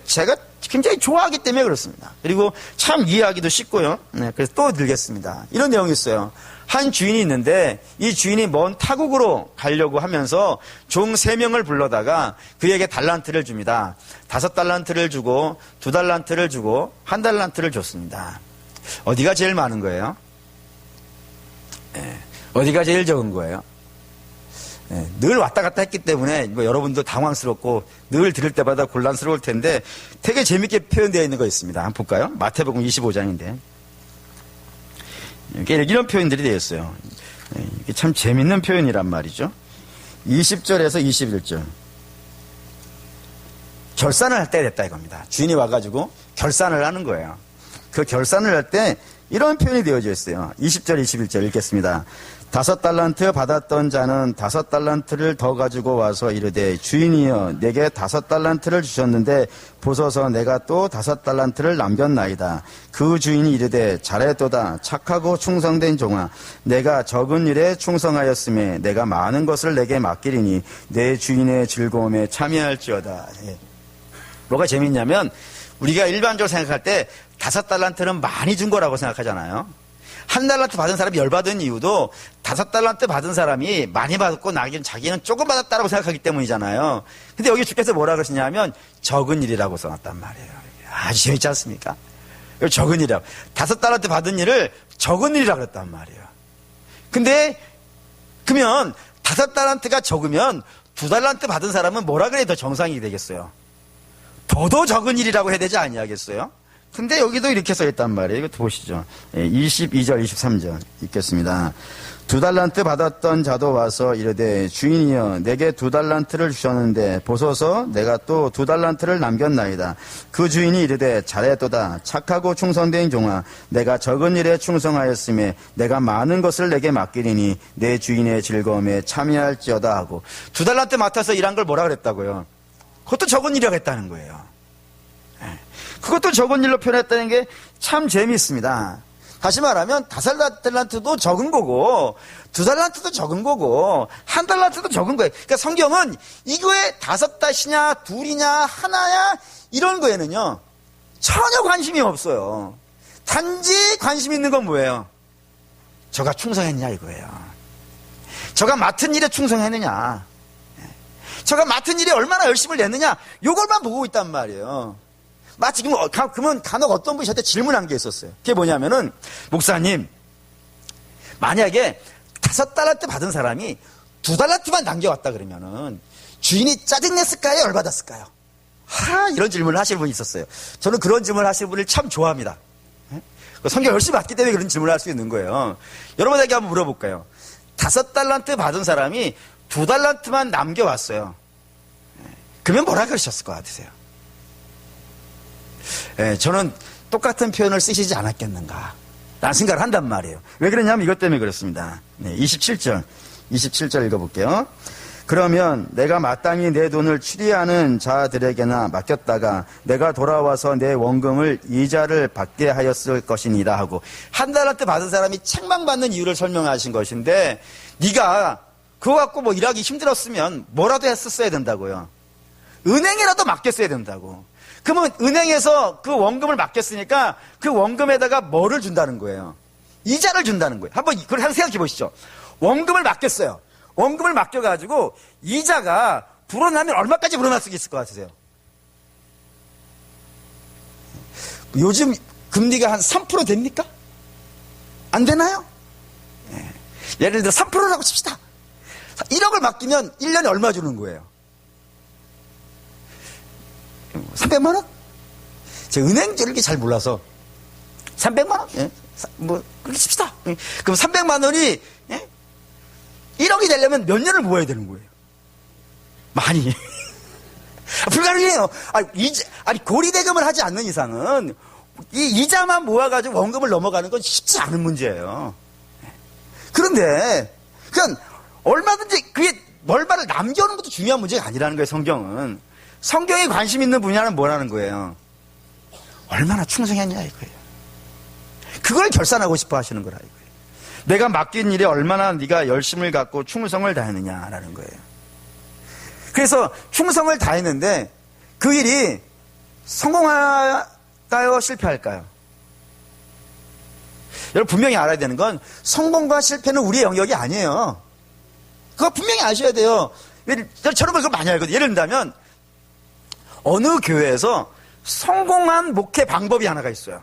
제가 굉장히 좋아하기 때문에 그렇습니다. 그리고 참 이해하기도 쉽고요. 그래서 또 들겠습니다. 이런 내용이 있어요. 한 주인이 있는데 이 주인이 먼 타국으로 가려고 하면서 종 3명을 불러다가 그에게 달란트를 줍니다. 5달란트를 주고 2달란트를 주고 1달란트를 줬습니다. 어디가 제일 많은 거예요? 어디가 제일 적은 거예요? 늘 왔다 갔다 했기 때문에 뭐 여러분도 당황스럽고 늘 들을 때마다 곤란스러울 텐데 되게 재밌게 표현되어 있는 거 있습니다. 한번 볼까요? 마태복음 25장인데 이런 표현들이 되어 있어요. 이게 참 재밌는 표현이란 말이죠. 20절에서 21절. 결산을 할 때 됐다 이겁니다. 주인이 와가지고 결산을 하는 거예요. 그 결산을 할 때 이런 표현이 되어져 있어요. 20절, 21절 읽겠습니다. 5달란트 받았던 자는 5달란트를 더 가지고 와서 이르되 주인이여 내게 5달란트를 주셨는데 보소서 내가 또 5달란트를 남겼나이다. 그 주인이 이르되 잘했도다 착하고 충성된 종아 내가 적은 일에 충성하였음에 내가 많은 것을 내게 맡기리니 내 주인의 즐거움에 참여할지어다. 뭐가 재밌냐면 우리가 일반적으로 생각할 때 5달란트는 많이 준 거라고 생각하잖아요. 1달란트 받은 사람이 열받은 이유도 5달란트 받은 사람이 많이 받았고 자기는 조금 받았다라고 생각하기 때문이잖아요. 근데 여기 주께서 뭐라 그러시냐면 적은 일이라고 써놨단 말이에요. 아주 재밌지 않습니까? 적은 일이라고. 5달란트 받은 일을 적은 일이라고 그랬단 말이에요. 근데 그러면 5달란트가 적으면 2달란트 받은 사람은 뭐라 그래야 더 정상이 되겠어요? 더더 적은 일이라고 해야 되지 아니하겠어요? 근데 여기도 이렇게 써있단 말이에요. 이거 보시죠. 22절, 23절 읽겠습니다. 2달란트 받았던 자도 와서 이르되 주인이여 내게 2달란트를 주셨는데 보소서 내가 또 2달란트를 남겼나이다. 그 주인이 이르되 잘했도다 착하고 충성된 종아 내가 적은 일에 충성하였음에 내가 많은 것을 내게 맡기리니 내 주인의 즐거움에 참여할지어다 하고 2달란트 맡아서 일한 걸 뭐라 그랬다고요? 그것도 적은 일이라고 했다는 거예요. 그것도 적은 일로 표현했다는 게 참 재미있습니다. 다시 말하면 5달란트도 적은 거고 2달란트도 적은 거고 1달란트도 적은 거예요. 그러니까 성경은 이거에 5닷이냐 2이냐 하나야 이런 거에는요 전혀 관심이 없어요. 단지 관심 있는 건 뭐예요? 저가 충성했냐 이거예요. 저가 맡은 일에 충성했느냐, 저가 맡은 일에 얼마나 열심을 냈느냐 이걸만 보고 있단 말이에요. 마치 그러면 간혹 어떤 분이 저한테 질문한 게 있었어요. 그게 뭐냐면은 목사님 만약에 5달란트 받은 사람이 2달란트만 남겨왔다 그러면은 주인이 짜증냈을까요? 열받았을까요? 이런 질문을 하실 분이 있었어요. 저는 그런 질문을 하실 분을 참 좋아합니다. 성경 열심히 받기 때문에 그런 질문을 할 수 있는 거예요. 여러분에게 한번 물어볼까요? 5달란트 받은 사람이 2달란트만 남겨왔어요. 그러면 뭐라 그러셨을 것 같으세요? 저는 똑같은 표현을 쓰시지 않았겠는가 라는 생각을 한단 말이에요. 왜 그러냐면 이것 때문에 그렇습니다. 27절 읽어볼게요. 그러면 내가 마땅히 내 돈을 추리하는 자들에게나 맡겼다가 내가 돌아와서 내 원금을 이자를 받게 하였을 것이니라 하고 1달란트 받은 사람이 책망받는 이유를 설명하신 것인데 네가 그거 갖고 뭐 일하기 힘들었으면 뭐라도 했었어야 된다고요. 은행에라도 맡겼어야 된다고. 그러면 은행에서 그 원금을 맡겼으니까 그 원금에다가 뭐를 준다는 거예요? 이자를 준다는 거예요. 한번 그걸 생각해 보시죠. 원금을 맡겼어요. 원금을 맡겨가지고 이자가 불어나면 얼마까지 불어날 수 있을 것 같으세요? 요즘 금리가 한 3% 됩니까? 안 되나요? 예를 들어 3%라고 칩시다. 1억을 맡기면 1년에 얼마 주는 거예요? 300만 원? 제가 은행 이렇게 잘 몰라서 300만 원? 뭐 그렇게 칩시다. 그럼 300만 원이 1억이 되려면 몇 년을 모아야 되는 거예요? 많이. 불가능해요. 고리대금을 하지 않는 이상은 이 이자만 모아가지고 원금을 넘어가는 건 쉽지 않은 문제예요. 그런데 그냥 얼마든지 그게 얼마를 남겨오는 것도 중요한 문제가 아니라는 거예요. 성경은. 성경이 관심 있는 분야는 뭐라는 거예요? 얼마나 충성했냐 이거예요. 그걸 결산하고 싶어 하시는 거라 이거예요. 내가 맡긴 일에 얼마나 네가 열심을 갖고 충성을 다했느냐라는 거예요. 그래서 충성을 다했는데 그 일이 성공할까요? 실패할까요? 여러분 분명히 알아야 되는 건 성공과 실패는 우리의 영역이 아니에요. 그거 분명히 아셔야 돼요. 저는 그거 많이 알거든요. 예를 들면 어느 교회에서 성공한 목회 방법이 하나가 있어요.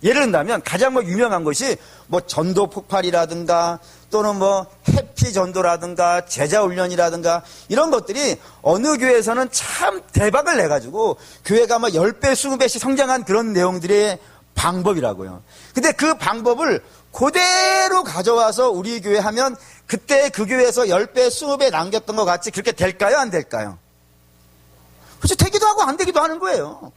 예를 든다면 가장 유명한 것이 전도 폭발이라든가 또는 해피 전도라든가 제자 훈련이라든가 이런 것들이 어느 교회에서는 참 대박을 내가지고 교회가 10배, 20배씩 성장한 그런 내용들의 방법이라고요. 근데 그 방법을 그대로 가져와서 우리 교회 하면 그때 그 교회에서 10배, 20배 남겼던 것 같이 그렇게 될까요? 안 될까요? 그렇죠. 되기도 하고 안 되기도 하는 거예요.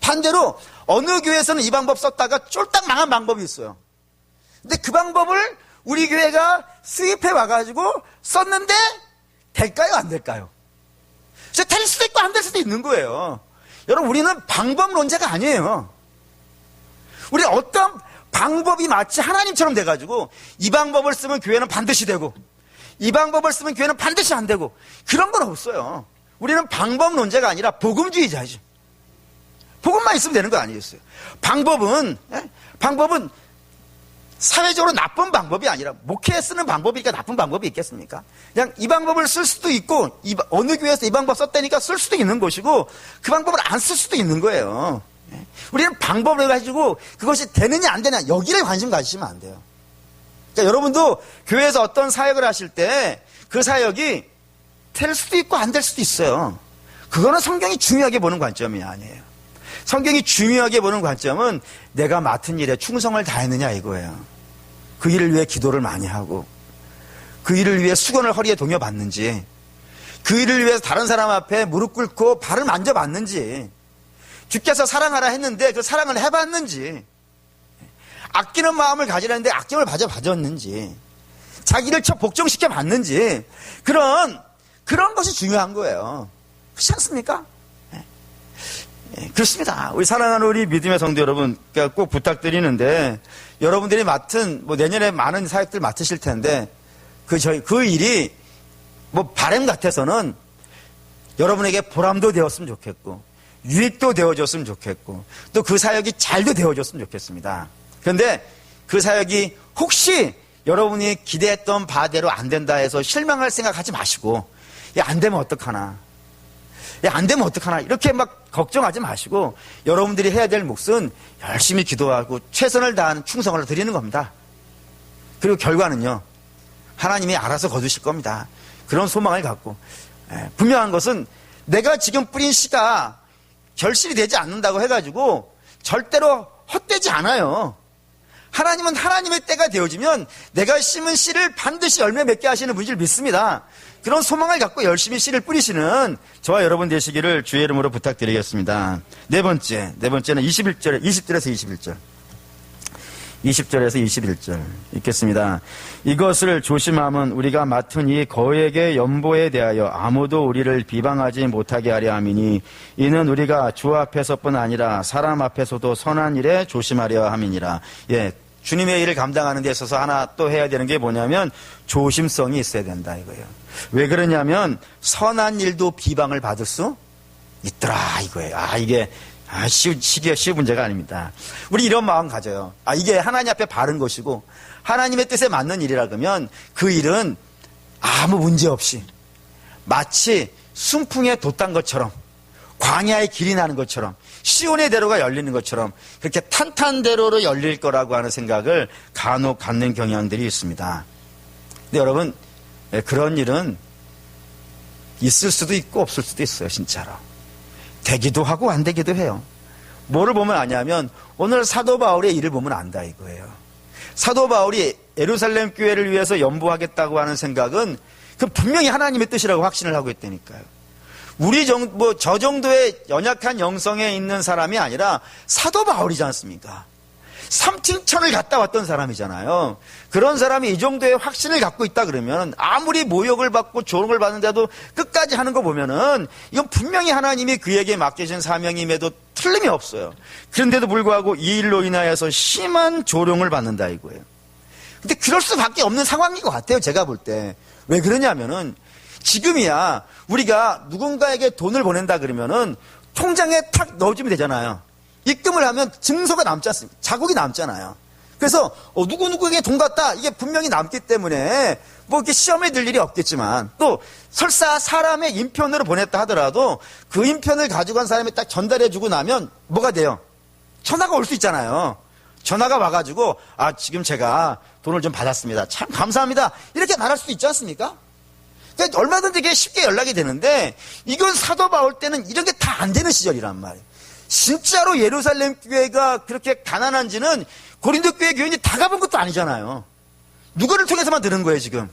반대로 어느 교회에서는 이 방법 썼다가 쫄딱 망한 방법이 있어요. 근데 그 방법을 우리 교회가 수입해 와가지고 썼는데 될까요? 안 될까요? 될 수도 있고 안 될 수도 있는 거예요. 여러분, 우리는 방법론자가 아니에요. 우리 어떤 방법이 마치 하나님처럼 돼가지고 이 방법을 쓰면 교회는 반드시 되고 이 방법을 쓰면 교회는 반드시 안 되고 그런 건 없어요. 우리는 방법론자가 아니라 복음주의자죠. 복음만 있으면 되는 거 아니겠어요? 방법은 사회적으로 나쁜 방법이 아니라 목회에 쓰는 방법이니까 나쁜 방법이 있겠습니까? 그냥 이 방법을 쓸 수도 있고 어느 교회에서 이 방법 썼다니까 쓸 수도 있는 것이고 그 방법을 안 쓸 수도 있는 거예요. 우리는 방법을 가지고 그것이 되느냐 안 되느냐 여기에 관심 가지시면 안 돼요. 그러니까 여러분도 교회에서 어떤 사역을 하실 때 그 사역이 될 수도 있고 안 될 수도 있어요. 그거는 성경이 중요하게 보는 관점이 아니에요. 성경이 중요하게 보는 관점은 내가 맡은 일에 충성을 다했느냐 이거예요. 그 일을 위해 기도를 많이 하고 그 일을 위해 수건을 허리에 동여봤는지 그 일을 위해서 다른 사람 앞에 무릎 꿇고 발을 만져봤는지 주께서 사랑하라 했는데 그 사랑을 해봤는지 아끼는 마음을 가지라는데 아낌을 가져봤는지 자기를 복종시켜 봤는지 그런 것이 중요한 거예요. 그렇지 않습니까? 그렇습니다. 우리 사랑하는 우리 믿음의 성도 여러분, 꼭 부탁드리는데, 여러분들이 맡은, 내년에 많은 사역들 맡으실 텐데, 그 일이, 바람 같아서는 여러분에게 보람도 되었으면 좋겠고, 유익도 되어줬으면 좋겠고, 또 그 사역이 잘도 되어줬으면 좋겠습니다. 그런데 그 사역이 혹시 여러분이 기대했던 바대로 안 된다 해서 실망할 생각하지 마시고, 안 되면 어떡하나. 안 되면 어떡하나. 이렇게 걱정하지 마시고 여러분들이 해야 될 몫은 열심히 기도하고 최선을 다하는 충성을 드리는 겁니다. 그리고 결과는요. 하나님이 알아서 거두실 겁니다. 그런 소망을 갖고. 분명한 것은 내가 지금 뿌린 씨가 결실이 되지 않는다고 해가지고 절대로 헛되지 않아요. 하나님은 하나님의 때가 되어지면 내가 심은 씨를 반드시 열매 맺게 하시는 분을 믿습니다. 그런 소망을 갖고 열심히 씨를 뿌리시는 저와 여러분 되시기를 주의 이름으로 부탁드리겠습니다. 네 번째는 20절에서 21절. 20절에서 21절 읽겠습니다. 이것을 조심함은 우리가 맡은 이 거액의 연보에 대하여 아무도 우리를 비방하지 못하게 하려 함이니 이는 우리가 주 앞에서뿐 아니라 사람 앞에서도 선한 일에 조심하려 함이니라. 주님의 일을 감당하는 데 있어서 하나 또 해야 되는 게 뭐냐면 조심성이 있어야 된다 이거예요. 왜 그러냐면 선한 일도 비방을 받을 수 있더라 이거예요. 이게 쉬운 문제가 아닙니다. 우리 이런 마음 가져요. 이게 하나님 앞에 바른 것이고 하나님의 뜻에 맞는 일이라 그러면 그 일은 아무 문제 없이 마치 순풍에 돛단 것처럼 광야의 길이 나는 것처럼 시온의 대로가 열리는 것처럼 그렇게 탄탄대로로 열릴 거라고 하는 생각을 간혹 갖는 경향들이 있습니다. 근데 여러분 그런 일은 있을 수도 있고 없을 수도 있어요. 진짜로 되기도 하고 안 되기도 해요. 뭐를 보면 아냐면 오늘 사도 바울의 일을 보면 안다 이거예요. 사도 바울이 예루살렘 교회를 위해서 연보하겠다고 하는 생각은 그 분명히 하나님의 뜻이라고 확신을 하고 있다니까요. 저 정도의 연약한 영성에 있는 사람이 아니라 사도 바울이지 않습니까? 삼층천을 갔다 왔던 사람이잖아요. 그런 사람이 이 정도의 확신을 갖고 있다 그러면 아무리 모욕을 받고 조롱을 받는데도 끝까지 하는 거 보면은 이건 분명히 하나님이 그에게 맡기신 사명임에도 틀림이 없어요. 그런데도 불구하고 이 일로 인하여서 심한 조롱을 받는다 이거예요. 근데 그럴 수밖에 없는 상황인 것 같아요. 제가 볼 때. 왜 그러냐면은 지금이야 우리가 누군가에게 돈을 보낸다 그러면은 통장에 탁 넣어주면 되잖아요. 입금을 하면 증서가 남지 않습니까? 자국이 남잖아요. 그래서 누구누구에게 돈 갔다 이게 분명히 남기 때문에 이렇게 시험에 들 일이 없겠지만 또 설사 사람의 인편으로 보냈다 하더라도 그 인편을 가지고 간 사람이 딱 전달해 주고 나면 뭐가 돼요? 전화가 올 수 있잖아요. 전화가 와가지고 지금 제가 돈을 좀 받았습니다. 참 감사합니다. 이렇게 말할 수도 있지 않습니까? 그러니까 얼마든지 이게 쉽게 연락이 되는데 이건 사도 바울 때는 이런 게 다 안 되는 시절이란 말이에요. 진짜로 예루살렘 교회가 그렇게 가난한지는 고린도 교회 교인이 다 가본 것도 아니잖아요. 누구를 통해서만 들은 거예요, 지금.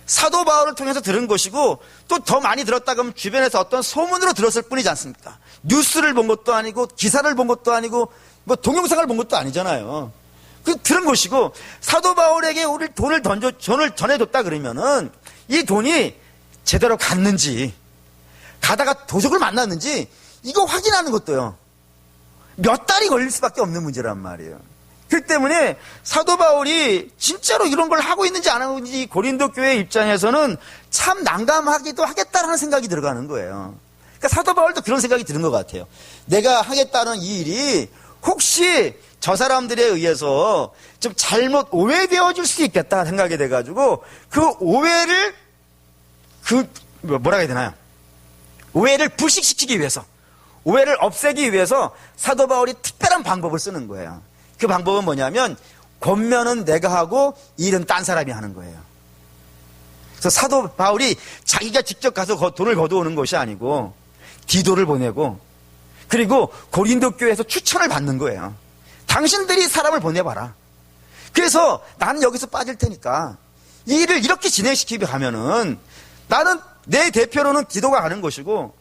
사도 바울을 통해서 들은 것이고 또 더 많이 들었다 그러면 주변에서 어떤 소문으로 들었을 뿐이지 않습니까? 뉴스를 본 것도 아니고 기사를 본 것도 아니고 뭐 동영상을 본 것도 아니잖아요. 그 들은 것이고 사도 바울에게 우리 돈을 전해줬다 그러면은 이 돈이 제대로 갔는지 가다가 도적을 만났는지 이거 확인하는 것도요. 몇 달이 걸릴 수밖에 없는 문제란 말이에요. 그렇기 때문에 사도 바울이 진짜로 이런 걸 하고 있는지 안 하고 있는지 고린도 교회 입장에서는 참 난감하기도 하겠다라는 생각이 들어가는 거예요. 그러니까 사도 바울도 그런 생각이 드는 것 같아요. 내가 하겠다는 이 일이 혹시 저 사람들에 의해서 좀 잘못 오해되어질 수 있겠다 생각이 돼가지고 그 오해를 뭐라고 해야 되나요? 오해를 불식시키기 위해서, 오해를 없애기 위해서 사도 바울이 특별한 방법을 쓰는 거예요. 그 방법은 뭐냐면 권면은 내가 하고 일은 딴 사람이 하는 거예요. 그래서 사도 바울이 자기가 직접 가서 돈을 거두오는 것이 아니고 디도를 보내고 그리고 고린도 교회에서 추천을 받는 거예요. 당신들이 사람을 보내봐라. 그래서 나는 여기서 빠질 테니까 이 일을 이렇게 진행시키게 가면은 나는 내 대표로는 디도가 가는 것이고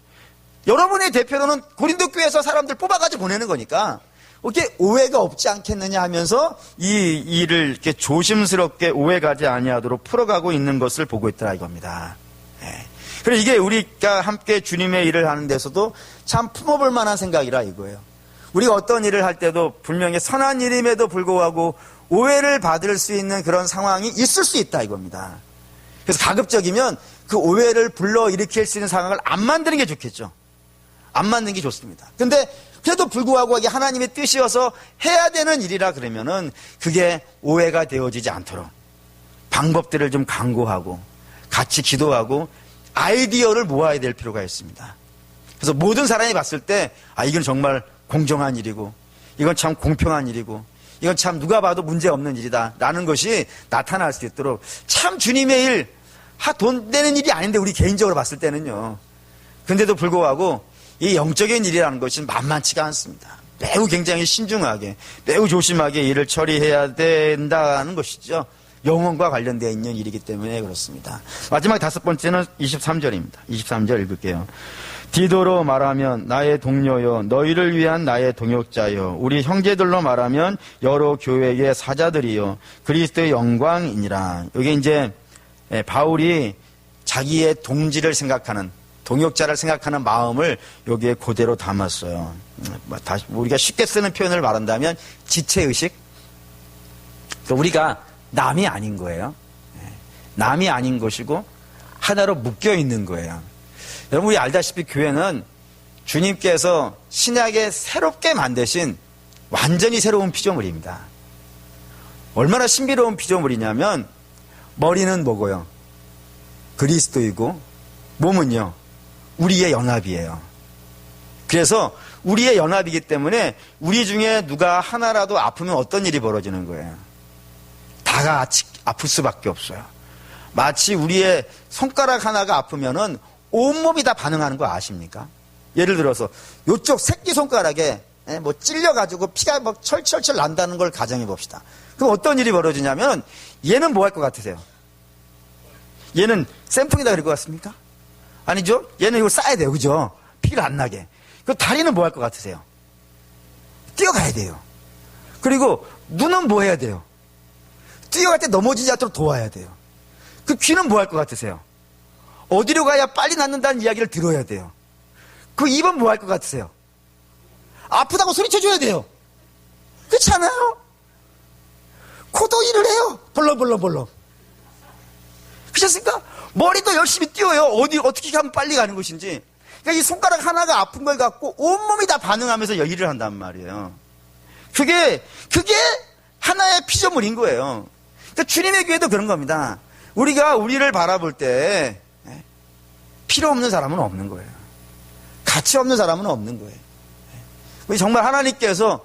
여러분의 대표로는 고린도 교회에서 사람들 뽑아가지고 보내는 거니까 이렇게 오해가 없지 않겠느냐 하면서 이 일을 이렇게 조심스럽게 오해가지 아니하도록 풀어가고 있는 것을 보고 있더라 이겁니다. 네. 그래서 이게 우리가 함께 주님의 일을 하는 데서도 참 품어볼 만한 생각이라 이거예요. 우리가 어떤 일을 할 때도 분명히 선한 일임에도 불구하고 오해를 받을 수 있는 그런 상황이 있을 수 있다 이겁니다. 그래서 가급적이면 그 오해를 불러일으킬 수 있는 상황을 안 만드는 게 좋겠죠. 안 만드는 게 좋습니다. 근데 그래도 불구하고 이게 하나님의 뜻이어서 해야 되는 일이라 그러면은 그게 오해가 되어지지 않도록 방법들을 좀 강구하고 같이 기도하고 아이디어를 모아야 될 필요가 있습니다. 그래서 모든 사람이 봤을 때 이건 정말 공정한 일이고 이건 참 공평한 일이고 이건 참 누가 봐도 문제없는 일이다 라는 것이 나타날 수 있도록 참 주님의 일, 돈 내는 일이 아닌데 우리 개인적으로 봤을 때는요. 근데도 불구하고 이 영적인 일이라는 것은 만만치가 않습니다. 매우 굉장히 신중하게 매우 조심하게 일을 처리해야 된다는 것이죠. 영혼과 관련되어 있는 일이기 때문에 그렇습니다. 마지막 5번째는 23절입니다. 23절 읽을게요. 디도로 말하면 나의 동료요 너희를 위한 나의 동역자요 우리 형제들로 말하면 여러 교회의 사자들이요 그리스도의 영광이니라. 여기 이제 바울이 자기의 동지를 생각하는 동역자를 생각하는 마음을 여기에 그대로 담았어요. 다시 우리가 쉽게 쓰는 표현을 말한다면 지체의식. 우리가 남이 아닌 거예요. 남이 아닌 것이고 하나로 묶여 있는 거예요. 여러분 우리 알다시피 교회는 주님께서 신약에 새롭게 만드신 완전히 새로운 피조물입니다. 얼마나 신비로운 피조물이냐면 머리는 뭐고요? 그리스도이고 몸은요? 우리의 연합이에요. 그래서 우리의 연합이기 때문에 우리 중에 누가 하나라도 아프면 어떤 일이 벌어지는 거예요? 다 같이 아플 수밖에 없어요. 마치 우리의 손가락 하나가 아프면은 온몸이 다 반응하는 거 아십니까? 예를 들어서 이쪽 새끼손가락에 뭐 찔려가지고 피가 막 철철철 난다는 걸 가정해 봅시다. 그럼 어떤 일이 벌어지냐면 얘는 뭐 할 것 같으세요? 얘는 쌤통이다 그럴 것 같습니까? 아니죠? 얘는 이걸 싸야 돼요. 그죠? 피가 안 나게. 그 다리는 뭐 할 것 같으세요? 뛰어가야 돼요. 그리고 눈은 뭐 해야 돼요? 뛰어갈 때 넘어지지 않도록 도와야 돼요. 그 귀는 뭐 할 것 같으세요? 어디로 가야 빨리 낫는다는 이야기를 들어야 돼요. 그 입은 뭐 할 것 같으세요? 아프다고 소리쳐줘야 돼요. 그렇지 않아요? 코도 일을 해요. 벌렁벌렁벌렁. 그렇습니까? 머리도 열심히 뛰어요. 어떻게 하면 빨리 가는 것인지. 그러니까 이 손가락 하나가 아픈 걸 갖고 온몸이 다 반응하면서 일을 한단 말이에요. 그게 하나의 피조물인 거예요. 그러니까 주님의 교회도 그런 겁니다. 우리가 우리를 바라볼 때 필요 없는 사람은 없는 거예요. 가치 없는 사람은 없는 거예요. 우리 정말 하나님께서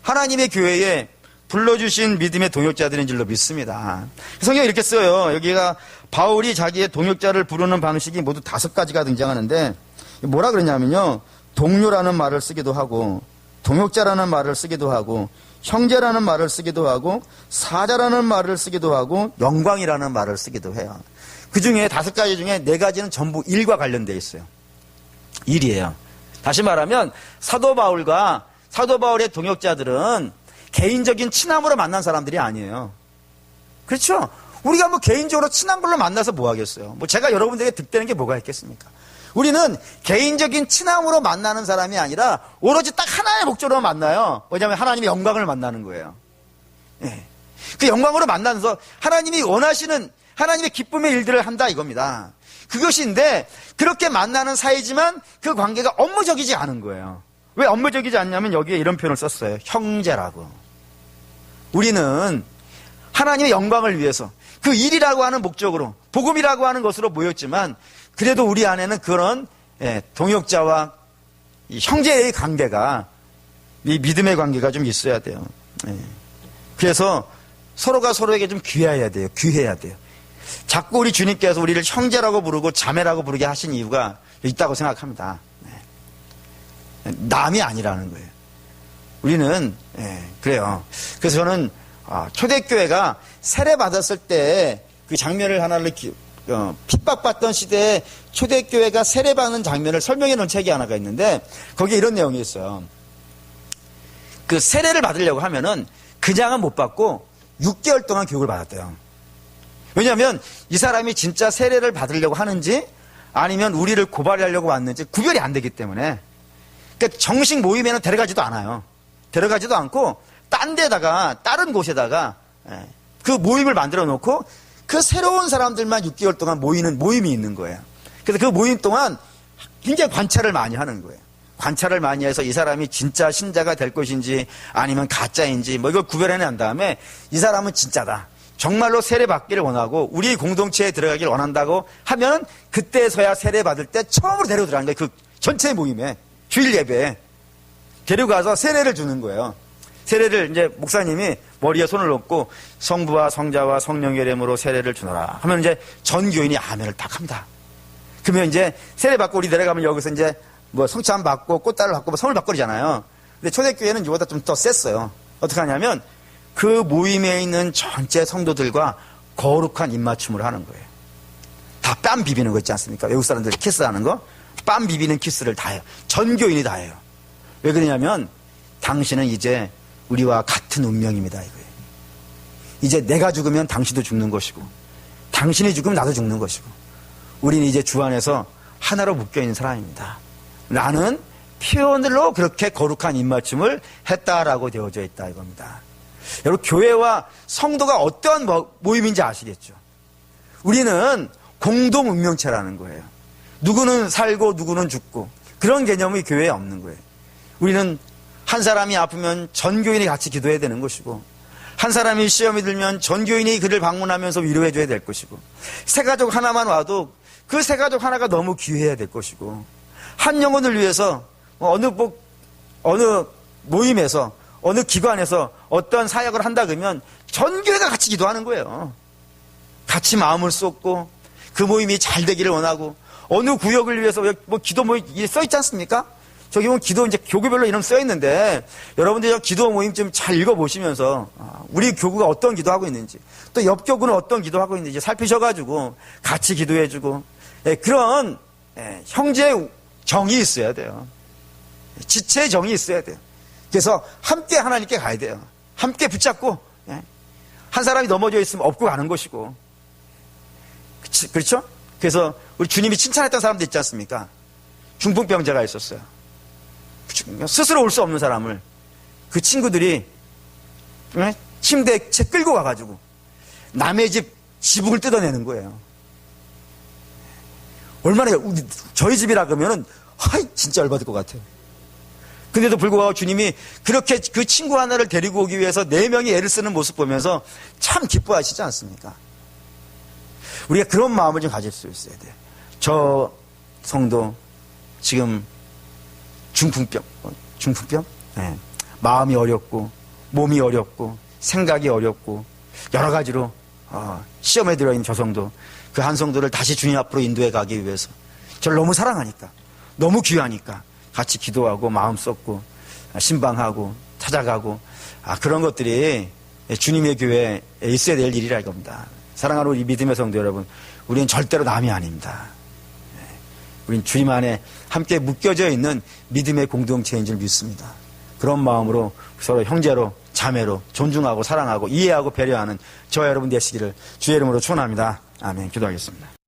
하나님의 교회에 불러주신 믿음의 동역자들인 줄로 믿습니다. 성경이 이렇게 써요. 여기가 바울이 자기의 동역자를 부르는 방식이 모두 5가지가 등장하는데 뭐라 그러냐면요. 동료라는 말을 쓰기도 하고 동역자라는 말을 쓰기도 하고 형제라는 말을 쓰기도 하고 사자라는 말을 쓰기도 하고 영광이라는 말을 쓰기도 해요. 그 중에 5가지 중에 4가지는 전부 일과 관련되어 있어요. 일이에요. 다시 말하면 사도 바울의 동역자들은 개인적인 친함으로 만난 사람들이 아니에요. 그렇죠? 우리가 뭐 개인적으로 친한 걸로 만나서 뭐 하겠어요? 뭐 제가 여러분들에게 득되는 게 뭐가 있겠습니까? 우리는 개인적인 친함으로 만나는 사람이 아니라 오로지 딱 하나의 목적으로 만나요. 왜냐하면 하나님의 영광을 만나는 거예요. 예. 그 영광으로 만나면서 하나님이 원하시는 하나님의 기쁨의 일들을 한다 이겁니다. 그것인데 그렇게 만나는 사이지만 그 관계가 업무적이지 않은 거예요. 왜 업무적이지 않냐면 여기에 이런 표현을 썼어요. 형제라고. 우리는 하나님의 영광을 위해서 그 일이라고 하는 목적으로 복음이라고 하는 것으로 모였지만 그래도 우리 안에는 그런 동역자와 형제의 관계가 이 믿음의 관계가 좀 있어야 돼요. 그래서 서로가 서로에게 좀 귀해야 돼요. 자꾸 우리 주님께서 우리를 형제라고 부르고 자매라고 부르게 하신 이유가 있다고 생각합니다. 남이 아니라는 거예요. 우리는 그래요. 그래서 저는 초대교회가 세례받았을 때 그 장면을 하나를 핍박받던 시대에 초대교회가 세례받는 장면을 설명해 놓은 책이 하나가 있는데 거기에 이런 내용이 있어요. 그 세례를 받으려고 하면은 그냥은 못 받고 6개월 동안 교육을 받았대요. 왜냐하면 이 사람이 진짜 세례를 받으려고 하는지 아니면 우리를 고발하려고 왔는지 구별이 안 되기 때문에 그러니까 정식 모임에는 데려가지도 않아요. 데려가지도 않고 딴 데다가 다른 곳에다가 그 모임을 만들어 놓고 그 새로운 사람들만 6개월 동안 모이는 모임이 있는 거예요. 그래서 그 모임 동안 굉장히 관찰을 많이 하는 거예요. 관찰을 많이 해서 이 사람이 진짜 신자가 될 것인지 아니면 가짜인지 뭐 이걸 구별해낸 다음에 이 사람은 진짜다. 정말로 세례 받기를 원하고 우리 공동체에 들어가기를 원한다고 하면 그때서야 세례 받을 때 처음으로 데리고 들어가는 거예요. 그 전체 모임에 주일 예배에 데리고 가서 세례를 주는 거예요. 세례를 이제 목사님이 머리에 손을 놓고 성부와 성자와 성령의 이름으로 세례를 주노라 하면 이제 전 교인이 아멘을 딱 합니다. 그러면 이제 세례 받고 우리 내려가면 여기서 이제 뭐 성찬 받고 꽃다를 받고 뭐 선물 받고 그러잖아요. 근데 초대교회는 이거보다 좀 더 셌어요. 어떻게 하냐면 그 모임에 있는 전체 성도들과 거룩한 입맞춤을 하는 거예요. 다 뺨 비비는 거 있지 않습니까? 외국 사람들 키스하는 거 뺨 비비는 키스를 다 해요. 전 교인이 다 해요. 왜 그러냐면 당신은 이제 우리와 같은 운명입니다 이거예요. 이제 내가 죽으면 당신도 죽는 것이고 당신이 죽으면 나도 죽는 것이고 우리는 이제 주 안에서 하나로 묶여있는 사람입니다. 나는 표현으로 그렇게 거룩한 입맞춤을 했다라고 되어져 있다 이겁니다. 여러분 교회와 성도가 어떠한 모임인지 아시겠죠? 우리는 공동 운명체라는 거예요. 누구는 살고 누구는 죽고 그런 개념이 교회에 없는 거예요. 우리는 한 사람이 아프면 전 교인이 같이 기도해야 되는 것이고 한 사람이 시험이 들면 전 교인이 그를 방문하면서 위로해 줘야 될 것이고 새 가족 하나만 와도 그 새 가족 하나가 너무 귀해야 될 것이고 한 영혼을 위해서 어느 모임에서 어느 기관에서 어떤 사역을 한다 그러면 전 교회가 같이 기도하는 거예요. 같이 마음을 쏟고 그 모임이 잘 되기를 원하고 어느 구역을 위해서 뭐 기도 모임 써 있지 않습니까? 저기 보면 기도 이제 교구별로 이름 써 있는데 여러분들이 기도 모임 좀 잘 읽어보시면서 우리 교구가 어떤 기도하고 있는지 또 옆 교구는 어떤 기도하고 있는지 살피셔가지고 같이 기도해주고 그런 형제의 정이 있어야 돼요. 지체의 정이 있어야 돼요. 그래서 함께 하나님께 가야 돼요. 함께 붙잡고 한 사람이 넘어져 있으면 업고 가는 것이고 그렇죠? 그래서 우리 주님이 칭찬했던 사람도 있지 않습니까? 중풍병자가 있었어요. 스스로 올 수 없는 사람을 그 친구들이 침대에 채 끌고 가가지고 남의 집 지붕을 뜯어내는 거예요. 얼마나 저희 집이라 그러면은 진짜 열받을 것 같아요. 근데도 불구하고 주님이 그렇게 그 친구 하나를 데리고 오기 위해서 4명이 애를 쓰는 모습 보면서 참 기뻐하시지 않습니까? 우리가 그런 마음을 좀 가질 수 있어야 돼요. 저 성도 지금 중풍병? 네. 마음이 어렵고 몸이 어렵고 생각이 어렵고 여러 가지로 시험에 들어있는 저 성도, 그 한 성도를 다시 주님 앞으로 인도해 가기 위해서 저를 너무 사랑하니까, 너무 귀하니까 같이 기도하고 마음 쏟고 신방하고 찾아가고 그런 것들이 주님의 교회에 있어야 될 일이라 이겁니다. 사랑하는 우리 믿음의 성도 여러분, 우리는 절대로 남이 아닙니다. 우린 주님 안에 함께 묶여져 있는 믿음의 공동체인 줄 믿습니다. 그런 마음으로 서로 형제로 자매로 존중하고 사랑하고 이해하고 배려하는 저와 여러분 되시기를 주의 이름으로 축원합니다. 아멘. 기도하겠습니다.